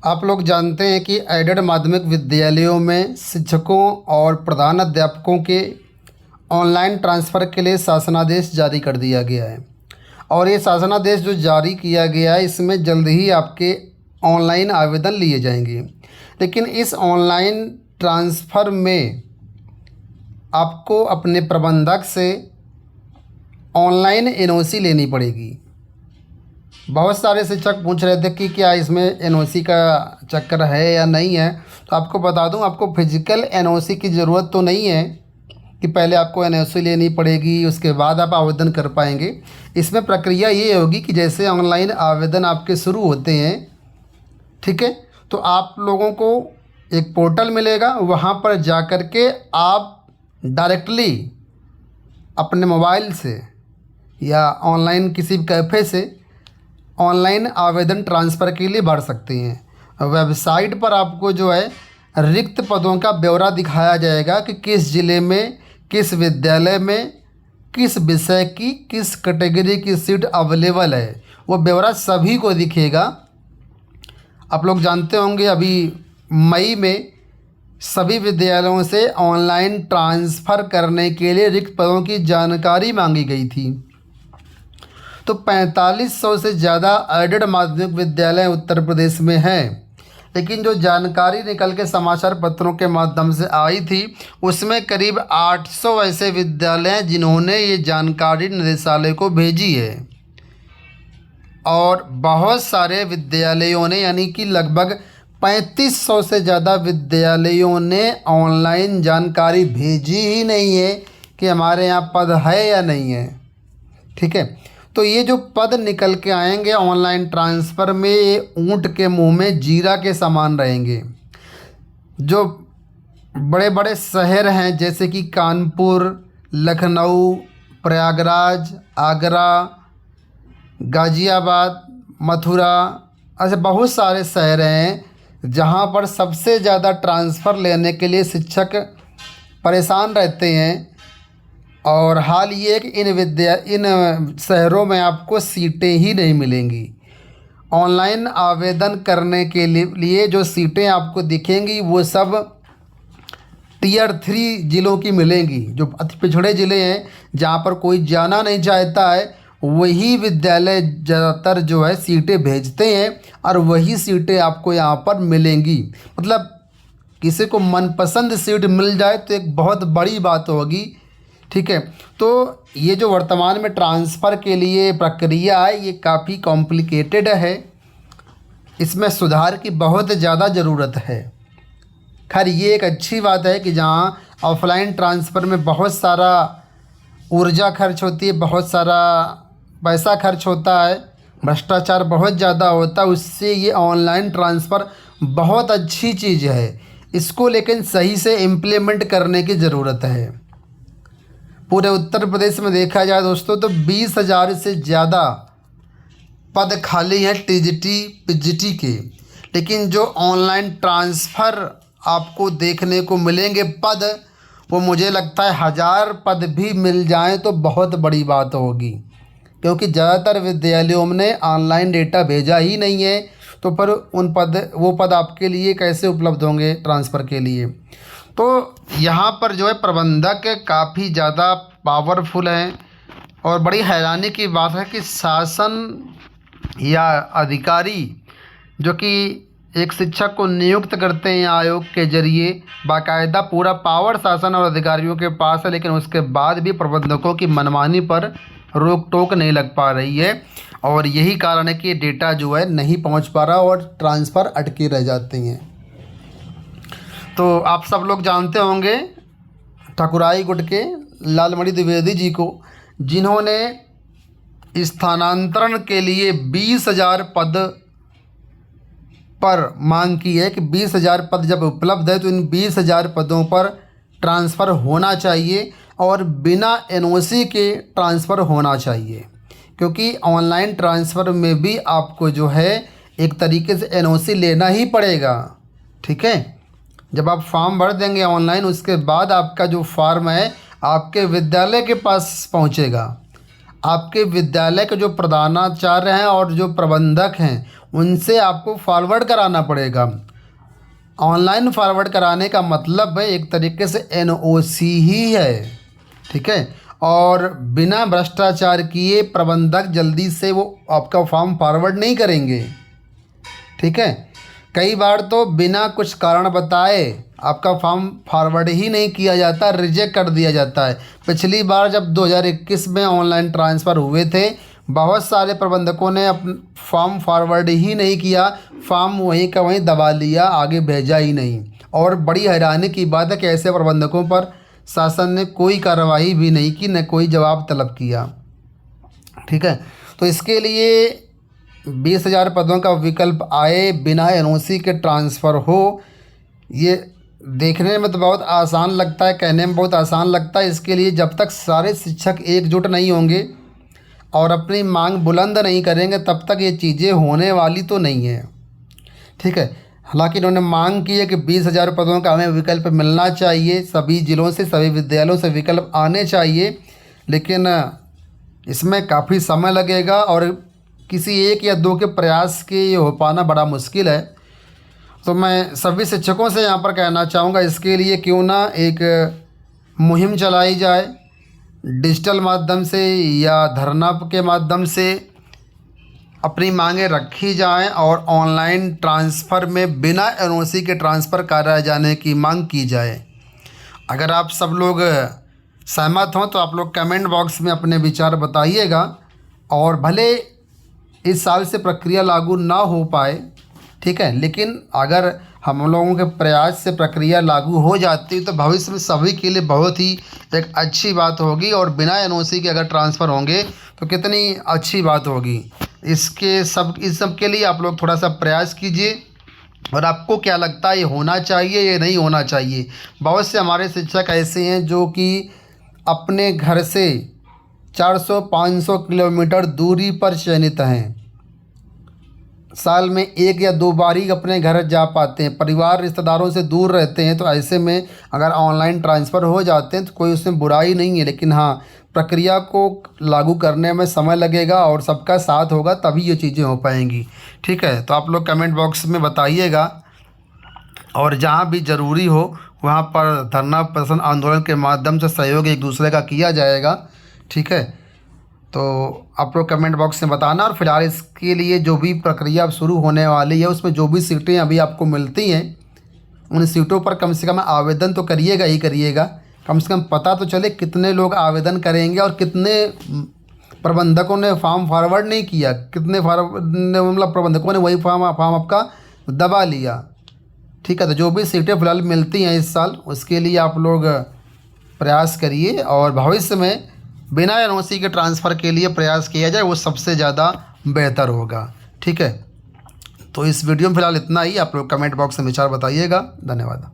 आप लोग जानते हैं कि एडेड माध्यमिक विद्यालयों में शिक्षकों और प्रधानाध्यापकों के ऑनलाइन ट्रांसफ़र के लिए शासनादेश जारी कर दिया गया है। और ये शासनादेश जो जारी किया गया है, इसमें जल्द ही आपके ऑनलाइन आवेदन लिए जाएंगे। लेकिन इस ऑनलाइन ट्रांसफ़र में आपको अपने प्रबंधक से ऑनलाइन एनओसी लेनी पड़ेगी। बहुत सारे शिक्षक पूछ रहे थे कि क्या इसमें एनओसी का चक्कर है या नहीं है। तो आपको बता दूं, आपको फिजिकल एनओसी की ज़रूरत तो नहीं है कि पहले आपको एनओसी लेनी पड़ेगी उसके बाद आप आवेदन कर पाएंगे। इसमें प्रक्रिया ये होगी कि जैसे ऑनलाइन आवेदन आपके शुरू होते हैं, ठीक है, तो आप लोगों को एक पोर्टल मिलेगा, वहाँ पर जा कर के आप डायरेक्टली अपने मोबाइल से या ऑनलाइन किसी कैफ़े से ऑनलाइन आवेदन ट्रांसफ़र के लिए भर सकते हैं। वेबसाइट पर आपको जो है रिक्त पदों का ब्यौरा दिखाया जाएगा कि किस ज़िले में, किस विद्यालय में, किस विषय की, किस कैटेगरी की सीट अवेलेबल है। वो ब्यौरा सभी को दिखेगा। आप लोग जानते होंगे अभी मई में सभी विद्यालयों से ऑनलाइन ट्रांसफ़र करने के लिए रिक्त पदों की जानकारी मांगी गई थी। तो 4500 से ज़्यादा एडेड माध्यमिक विद्यालय उत्तर प्रदेश में हैं। लेकिन जो जानकारी निकल के समाचार पत्रों के माध्यम से आई थी, उसमें करीब 800 ऐसे विद्यालय हैं जिन्होंने ये जानकारी निदेशालय को भेजी है। और बहुत सारे विद्यालयों ने, यानी कि लगभग 3500 से ज़्यादा विद्यालयों ने ऑनलाइन जानकारी भेजी ही नहीं है कि हमारे यहाँ पद है या नहीं है। ठीक है, तो ये जो पद निकल के आएंगे ऑनलाइन ट्रांसफ़र में, ये ऊँट के मुंह में जीरा के समान रहेंगे। जो बड़े बड़े शहर हैं जैसे कि कानपुर, लखनऊ, प्रयागराज, आगरा, गाज़ियाबाद, मथुरा, ऐसे बहुत सारे शहर हैं जहाँ पर सबसे ज़्यादा ट्रांसफ़र लेने के लिए शिक्षक परेशान रहते हैं। और हाल ये है कि इन शहरों में आपको सीटें ही नहीं मिलेंगी। ऑनलाइन आवेदन करने के लिए जो सीटें आपको दिखेंगी वो सब टियर 3 ज़िलों की मिलेंगी। जो अति पिछड़े ज़िले हैं जहाँ पर कोई जाना नहीं चाहता है, वही विद्यालय ज़्यादातर जो है सीटें भेजते हैं और वही सीटें आपको यहाँ पर मिलेंगी। मतलब किसी को मनपसंद सीट मिल जाए तो एक बहुत बड़ी बात होगी। ठीक है, तो ये जो वर्तमान में ट्रांसफ़र के लिए प्रक्रिया है, ये काफ़ी कॉम्प्लिकेटेड है। इसमें सुधार की बहुत ज़्यादा ज़रूरत है। खैर, ये एक अच्छी बात है कि जहाँ ऑफलाइन ट्रांसफ़र में बहुत सारा ऊर्जा खर्च होती है, बहुत सारा पैसा खर्च होता है, भ्रष्टाचार बहुत ज़्यादा होता है, उससे ये ऑनलाइन ट्रांसफ़र बहुत अच्छी चीज़ है। इसको लेकिन सही से इम्प्लीमेंट करने की ज़रूरत है। पूरे उत्तर प्रदेश में देखा जाए दोस्तों तो 20,000 से ज़्यादा पद खाली हैं टीजीटी, पीजीटी के। लेकिन जो ऑनलाइन ट्रांसफ़र आपको देखने को मिलेंगे पद, वो मुझे लगता है 1000 पद भी मिल जाएं तो बहुत बड़ी बात होगी। क्योंकि ज़्यादातर विद्यालयों ने ऑनलाइन डेटा भेजा ही नहीं है, तो पर वो पद आपके लिए कैसे उपलब्ध होंगे ट्रांसफ़र के लिए। तो यहाँ पर जो है प्रबंधक काफ़ी ज़्यादा पावरफुल हैं। और बड़ी हैरानी की बात है कि शासन या अधिकारी जो कि एक शिक्षक को नियुक्त करते हैं आयोग के ज़रिए, बाकायदा पूरा पावर शासन और अधिकारियों के पास है, लेकिन उसके बाद भी प्रबंधकों की मनमानी पर रोक टोक नहीं लग पा रही है। और यही कारण है कि डेटा जो है नहीं पहुँच पा रहा और ट्रांसफ़र अटके रह जाते हैं। तो आप सब लोग जानते होंगे ठाकुराई गुट के लालमणि द्विवेदी जी को, जिन्होंने स्थानांतरण के लिए 20,000 पद पर मांग की है कि 20,000 पद जब उपलब्ध है तो इन 20,000 पदों पर ट्रांसफ़र होना चाहिए और बिना एनओसी के ट्रांसफ़र होना चाहिए। क्योंकि ऑनलाइन ट्रांसफ़र में भी आपको जो है एक तरीके से एनओसी लेना ही पड़ेगा। ठीक है, जब आप फॉर्म भर देंगे ऑनलाइन, उसके बाद आपका जो फॉर्म है आपके विद्यालय के पास पहुंचेगा। आपके विद्यालय के जो प्रधानाचार्य हैं और जो प्रबंधक हैं उनसे आपको फॉरवर्ड कराना पड़ेगा। ऑनलाइन फॉरवर्ड कराने का मतलब है एक तरीके से एनओसी ही है, ठीक है। और बिना भ्रष्टाचार किए प्रबंधक जल्दी से वो आपका फॉर्म फॉरवर्ड नहीं करेंगे, ठीक है। कई बार तो बिना कुछ कारण बताए आपका फॉर्म फॉरवर्ड ही नहीं किया जाता, रिजेक्ट कर दिया जाता है। पिछली बार जब 2021 में ऑनलाइन ट्रांसफ़र हुए थे, बहुत सारे प्रबंधकों ने अपना फॉर्म फॉरवर्ड ही नहीं किया, फॉर्म वहीं का वहीं दबा लिया, आगे भेजा ही नहीं। और बड़ी हैरानी की बात है कि ऐसे प्रबंधकों पर शासन ने कोई कार्रवाई भी नहीं की, न कोई जवाब तलब किया, ठीक है। तो इसके लिए 20,000 पदों का विकल्प आए, बिना एनओसी के ट्रांसफ़र हो, ये देखने में तो बहुत आसान लगता है, कहने में बहुत आसान लगता है। इसके लिए जब तक सारे शिक्षक एकजुट नहीं होंगे और अपनी मांग बुलंद नहीं करेंगे, तब तक ये चीज़ें होने वाली तो नहीं है, ठीक है। हालांकि इन्होंने मांग की है कि 20,000 पदों का हमें विकल्प मिलना चाहिए, सभी ज़िलों से, सभी विद्यालयों से विकल्प आने चाहिए, लेकिन इसमें काफ़ी समय लगेगा और किसी एक या दो के प्रयास के ये हो पाना बड़ा मुश्किल है। तो मैं सभी शिक्षकों से यहाँ पर कहना चाहूँगा, इसके लिए क्यों ना एक मुहिम चलाई जाए, डिजिटल माध्यम से या धरना के माध्यम से अपनी मांगें रखी जाएं और ऑनलाइन ट्रांसफ़र में बिना एनओसी के ट्रांसफ़र कराए जाने की मांग की जाए। अगर आप सब लोग सहमत हों तो आप लोग कमेंट बॉक्स में अपने विचार बताइएगा। और भले इस साल से प्रक्रिया लागू ना हो पाए, ठीक है, लेकिन अगर हम लोगों के प्रयास से प्रक्रिया लागू हो जाती है तो भविष्य में सभी के लिए बहुत ही एक अच्छी बात होगी। और बिना एनओसी के अगर ट्रांसफ़र होंगे तो कितनी अच्छी बात होगी। इस सब के लिए आप लोग थोड़ा सा प्रयास कीजिए। और आपको क्या लगता है, ये होना चाहिए या नहीं होना चाहिए? बहुत से हमारे शिक्षक ऐसे हैं जो कि अपने घर से 400-500 किलोमीटर दूरी पर चयनित हैं, साल में 1 या 2 बार ही अपने घर जा पाते हैं, परिवार रिश्तेदारों से दूर रहते हैं। तो ऐसे में अगर ऑनलाइन ट्रांसफ़र हो जाते हैं तो कोई उसमें बुराई नहीं है, लेकिन हाँ, प्रक्रिया को लागू करने में समय लगेगा और सबका साथ होगा तभी ये चीज़ें हो पाएंगी, ठीक है। तो आप लोग कमेंट बॉक्स में बताइएगा और जहाँ भी ज़रूरी हो वहाँ पर धरना प्रदर्शन आंदोलन के माध्यम से सहयोग एक दूसरे का किया जाएगा, ठीक है। तो आप लोग कमेंट बॉक्स में बताना। और फिलहाल इसके लिए जो भी प्रक्रिया अब शुरू होने वाली है उसमें जो भी सीटें अभी आपको मिलती हैं, उन सीटों पर कम से कम आवेदन तो करिएगा ही करिएगा। कम से कम पता तो चले कितने लोग आवेदन करेंगे और कितने प्रबंधकों ने फॉर्म फॉरवर्ड नहीं किया, कितने मतलब प्रबंधकों ने वही फॉर्म आपका दबा लिया, ठीक है। तो जो भी सीटें फिलहाल मिलती हैं इस साल, उसके लिए आप लोग प्रयास करिए और भविष्य में बिना एनओसी के ट्रांसफ़र के लिए प्रयास किया जाए, वो सबसे ज़्यादा बेहतर होगा, ठीक है। तो इस वीडियो में फ़िलहाल इतना ही। आप लोग कमेंट बॉक्स में विचार बताइएगा। धन्यवाद।